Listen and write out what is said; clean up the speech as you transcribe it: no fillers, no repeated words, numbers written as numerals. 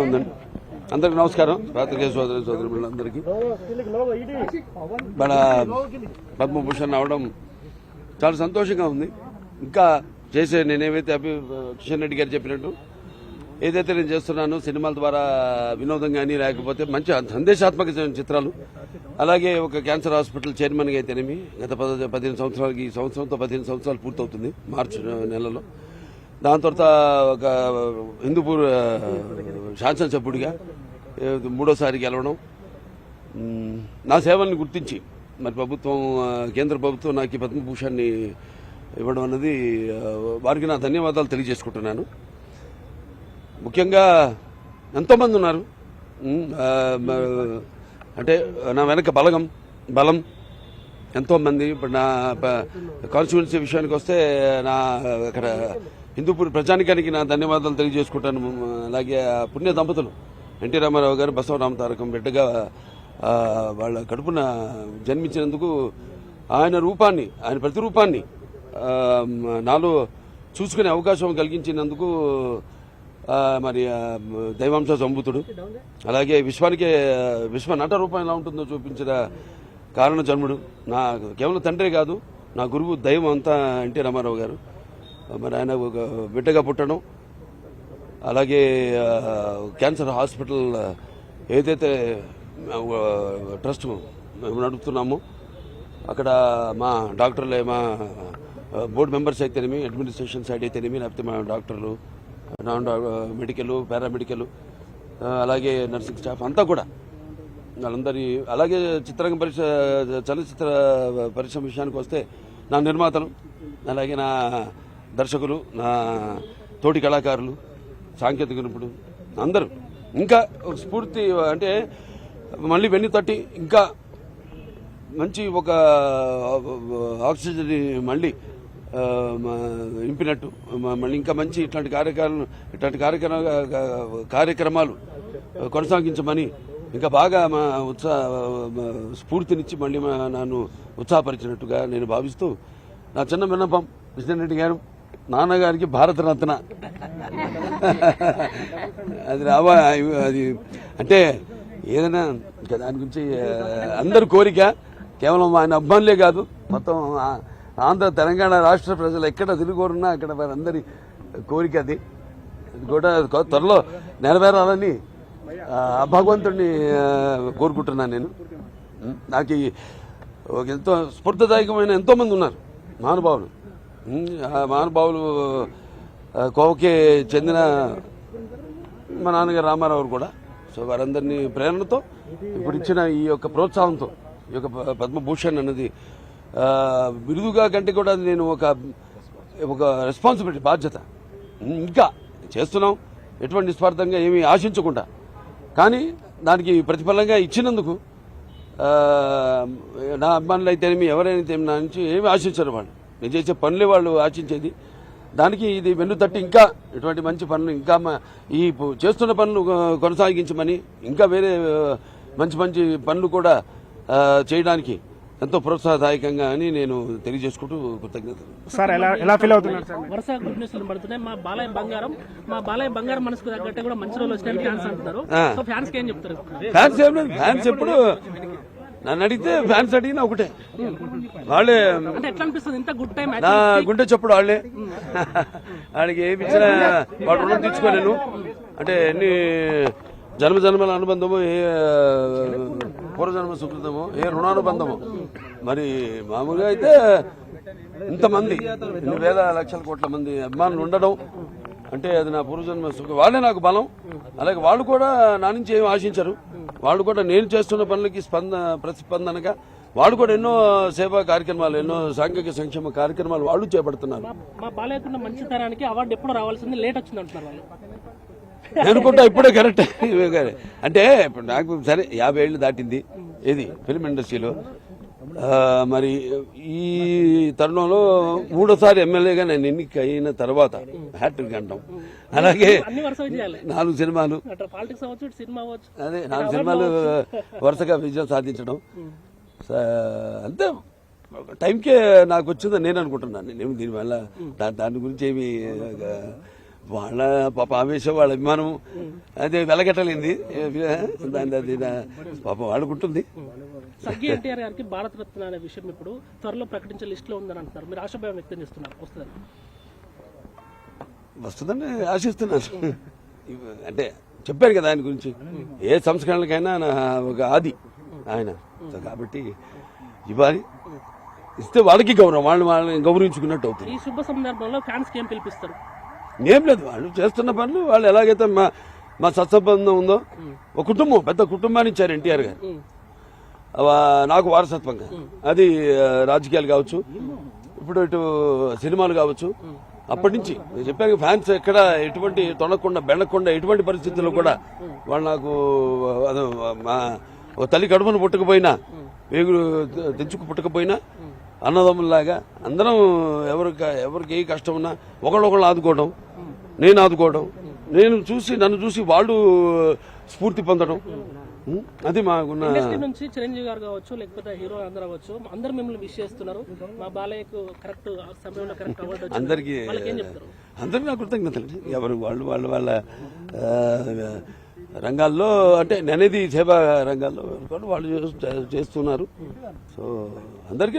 ఉందండి. అందరికి నమస్కారం. పాత్రికేయ సోదరి సోదరులందరికీ మన పద్మభూషణ్ అవడం చాలా సంతోషంగా ఉంది. ఇంకా చేసే నేనేమైతే కిషన్ రెడ్డి గారు చెప్పినట్టు ఏదైతే నేను చేస్తున్నానో సినిమాల ద్వారా వినోదం కానీ లేకపోతే మంచి సందేశాత్మక చిత్రాలు, అలాగే ఒక క్యాన్సర్ హాస్పిటల్ చైర్మన్గా అయితేనేమి గత 15 సంవత్సరాలకి ఈ సంవత్సరంతో 15 సంవత్సరాలు పూర్తవుతుంది మార్చి నెలలో. దాని తర్వాత ఒక హిందూపూర్ శాసనసభ్యుడిగా 3వ సారి గెలవడం, నా సేవల్ని గుర్తించి మరి కేంద్ర ప్రభుత్వం నాకు ఈ పద్మభూషణ్ని ఇవ్వడం అన్నది వారికి నా ధన్యవాదాలు తెలియజేసుకుంటున్నాను. ముఖ్యంగా ఎంతోమంది ఉన్నారు, అంటే నా వెనక బలం ఎంతోమంది. ఇప్పుడు నా కాన్స్టిట్యున్సీ విషయానికి వస్తే నా అక్కడ హిందూపూర్ ప్రజానికానికి నా ధన్యవాదాలు తెలియజేసుకుంటాను. అలాగే పుణ్య దంపతులు ఎన్టీ రామారావు గారు బసవరామ తారకం బిడ్డగా వాళ్ళ కడుపున జన్మించినందుకు ఆయన ప్రతిరూపాన్ని నాలో చూసుకునే అవకాశం కలిగించినందుకు మరి దైవాంశ సంభూతుడు, అలాగే విశ్వ నట రూపం ఎలా ఉంటుందో చూపించిన కారణ జన్ముడు, నా కేవలం తండ్రే కాదు నా గురువు దైవం అంతా ఎన్టీ రామారావు గారు. మరి ఆయన ఒక బిడ్డగా పుట్టడం, అలాగే క్యాన్సర్ హాస్పిటల్ ఏదైతే ట్రస్ట్ మేము నడుపుతున్నామో అక్కడ మా డాక్టర్లే, మా బోర్డు మెంబర్స్ అయితేనేమి, అడ్మినిస్ట్రేషన్ సైడ్ అయితేనేమి, లేకపోతే మా డాక్టర్లు, మెడికల్, పారామెడికల్, అలాగే నర్సింగ్ స్టాఫ్ అంతా కూడా వాళ్ళందరి, అలాగే చలనచిత్ర పరిశ్రమ విషయానికి వస్తే నా నిర్మాతలు, అలాగే నా దర్శకులు, నా తోటి కళాకారులు, సాంకేతిక నిపుణులు అందరూ ఇంకా స్ఫూర్తి, అంటే మళ్ళీ వెన్ను తట్టి ఇంకా మంచి ఒక ఆక్సిజన్ మళ్ళీ ఇంపినట్టు మళ్ళీ ఇంకా మంచి ఇట్లాంటి కార్యక్రమాలు కొనసాగించమని ఇంకా బాగా మా స్ఫూర్తినిచ్చి మళ్ళీ నన్ను ఉత్సాహపరిచినట్టుగా నేను భావిస్తూ నా చిన్న విన్నపం, కిషన్ రెడ్డి గారు నాన్నగారికి భారతరత్న అది అంటే ఏదైనా దాని గురించి అందరి కోరిక, కేవలం ఆయన అభిమానులే కాదు మొత్తం ఆంధ్ర తెలంగాణ రాష్ట్ర ప్రజలు ఎక్కడ తిరుగురున్నా అక్కడ వారందరి కోరిక అది కూడా త్వరలో నెరవేరాలని భగవంతుడిని కోరుకుంటున్నాను. నేను నాకు ఎంతో స్ఫూర్తిదాయకమైన ఎంతోమంది ఉన్నారు మహానుభావులు. ఆ మహానుభావులు కోవకే చెందిన మా నాన్నగారు రామారావు కూడా. సో వారందరినీ ప్రేరణతో ఇప్పుడు ఇచ్చిన ఈ యొక్క ప్రోత్సాహంతో ఈ యొక్క పద్మభూషణ్ అన్నది బిరుదుగా కంటే కూడా నేను ఒక రెస్పాన్సిబిలిటీ, బాధ్యత ఇంకా చేస్తున్నాం, ఎటువంటి నిస్వార్థంగా ఏమీ ఆశించకుండా. కానీ దానికి ప్రతిఫలంగా ఇచ్చినందుకు నా అభిమానులు అయితేనేమి ఎవరైనా నా నుంచి ఏమి ఆశించరు. వాళ్ళు నేను చేసే పనులే వాళ్ళు ఆశించేది. దానికి ఇది వెన్ను తట్టి ఇంకా ఇటువంటి మంచి పనులు, ఇంకా ఈ చేస్తున్న పనులు కొనసాగించమని, ఇంకా వేరే మంచి మంచి పనులు కూడా చేయడానికి ఎంతో ప్రోత్సాహదాయకంగా అని నేను తెలియజేసుకుంటూ కృతజ్ఞతలు. సార్ ఎలా ఫీల్ అవుతున్నారు? వరుస గుడ్ న్యూస్లు పడుతున్నాయి. మా బాలయ్య బంగారం మనసుకు తగ్గట్టే కూడా మంచి రోజులు వచ్చినాయి ఫ్యాన్స్ అంటున్నారు. సో ఫ్యాన్స్ ఏం చెప్తారు? ఫ్యాన్స్ ఎప్పుడు నన్ను అడిగితే ఫ్యాన్స్ అడిగినా ఒకటే, వాళ్ళే అంటే ఎట్లా అనిపిస్తుంది ఇంత గుడ్ టైం నా గుండె చెప్పుడు వాళ్ళే. వాళ్ళకి ఏమి ఇచ్చినా వాడు రుణం తీర్చుకోలేను. అంటే ఎన్ని జన్మల అనుబంధము, ఏ పూర్వజన్మ సుకృతమో, ఏ రుణానుబంధమో. మరి మామూలుగా అయితే ఇంతమంది, ఇన్ని వేల లక్షల కోట్ల మంది అభిమానులు ఉండడం అంటే అది నా పూర్వజన్మ సుఖం. వాళ్ళే నాకు బలం. అలాగే వాళ్ళు కూడా నా నుంచి ఏమి ఆశించరు. వాళ్ళు కూడా నేను చేస్తున్న పనులకి ప్రతిస్పందనగా వాళ్ళు కూడా ఎన్నో సేవా కార్యక్రమాలు, ఎన్నో సాంఘిక సంక్షేమ కార్యక్రమాలు వాళ్ళు చేపడుతున్నారు. మా బాలయ్యకున్న మంచి తరానికి అవార్డు ఎప్పుడు రావాల్సింది, లేట్ వచ్చింది అంటున్నారు వాళ్ళు. అనుకుంటా ఇప్పుడే కరెక్ట్. అంటే ఇప్పుడు నాకు సరే 50 ఏళ్ళు దాటింది ఏది ఫిల్మ్ ఇండస్ట్రీలో. మరి ఈ తరుణంలో 3వ సారి ఎమ్మెల్యేగా నేను ఎన్నికైన తర్వాత హ్యాట్రిక్ అంటాం. అలాగే 4 సినిమాలు, అదే 4 సినిమాలు వరుసగా విజయం సాధించడం అంతే టైంకే నాకు వచ్చిందని నేను అనుకుంటున్నాను. నేను దీనివల్ల దాని గురించి ఏమి వాళ్ళ పాప ఆవేశం వాళ్ళ అభిమానం అదే వెలగట్టలేంది దాని అది పాప వాడుకుంటుంది. స్వర్గీయ ఎన్టీఆర్ గారికి భారతరత్న అనే విషయం ఇప్పుడు త్వరలో ప్రకటించే లిస్ట్ లో ఉందని అంటున్నారు. మీరు ఆశాభావం వ్యక్తం చేస్తున్నారు, వస్తుందని? వస్తుందని ఆశిస్తున్నాను. అంటే చెప్పారు కదా ఆయన గురించి, ఏ సంస్కరణలకైనా ఒక ఆది ఆయన. సో కాబట్టి ఇవ్వాలి, ఇస్తే వాళ్ళకి గౌరవం, వాళ్ళని గౌరవించుకున్నట్టు అవుతుంది. ఈ శుభ సందర్భంలో ఫ్యాన్స్ కి ఏం పిలిపిస్తారు? ఏం లేదు, వాళ్ళు చేస్తున్న పనులు వాళ్ళు ఎలాగైతే మా సత్సంబంధం ఉందో, ఒక కుటుంబం, పెద్ద కుటుంబాన్ని ఇచ్చారు ఎన్టీఆర్ గారు నాకు వారసత్వంగా. అది రాజకీయాలు కావచ్చు, ఇప్పుడు ఇటు సినిమాలు కావచ్చు. అప్పటి నుంచి నేను చెప్పాను, ఫ్యాన్స్ ఎక్కడ ఎటువంటి తొనకుండా బెండకుండా ఎటువంటి పరిస్థితుల్లో కూడా వాళ్ళు నాకు మా తల్లి కడుపును పుట్టకపోయినా, వేగులు తెంచుకు పుట్టకపోయినా అన్నదమ్ముల్లాగా అందరం ఎవరికి ఏ కష్టం ఉన్నా ఒకళ్ళొకళ్ళు ఆదుకోవడం, నేను ఆదుకోవడం, నన్ను చూసి వాళ్ళు స్ఫూర్తి పొందడం, అది మాకున్న. ఇండస్ట్రీ నుంచి చిరంజీవి గారు కావచ్చు, లేకపోతే హీరో అందరూ కావచ్చు, అందరూ మిమ్మల్ని విష్ చేస్తున్నారు. మా బాలయ్యకు కరెక్ట్ సమయంలో కరెక్ట్ అవార్డు వచ్చింది. అందరికీ నా కృతజ్ఞతలు. ఎవరు వాళ్ళ రంగాల్లో, అంటే నేనేది సేవా రంగాల్లో వాళ్ళు చేస్తున్నారు. సో అందరికీ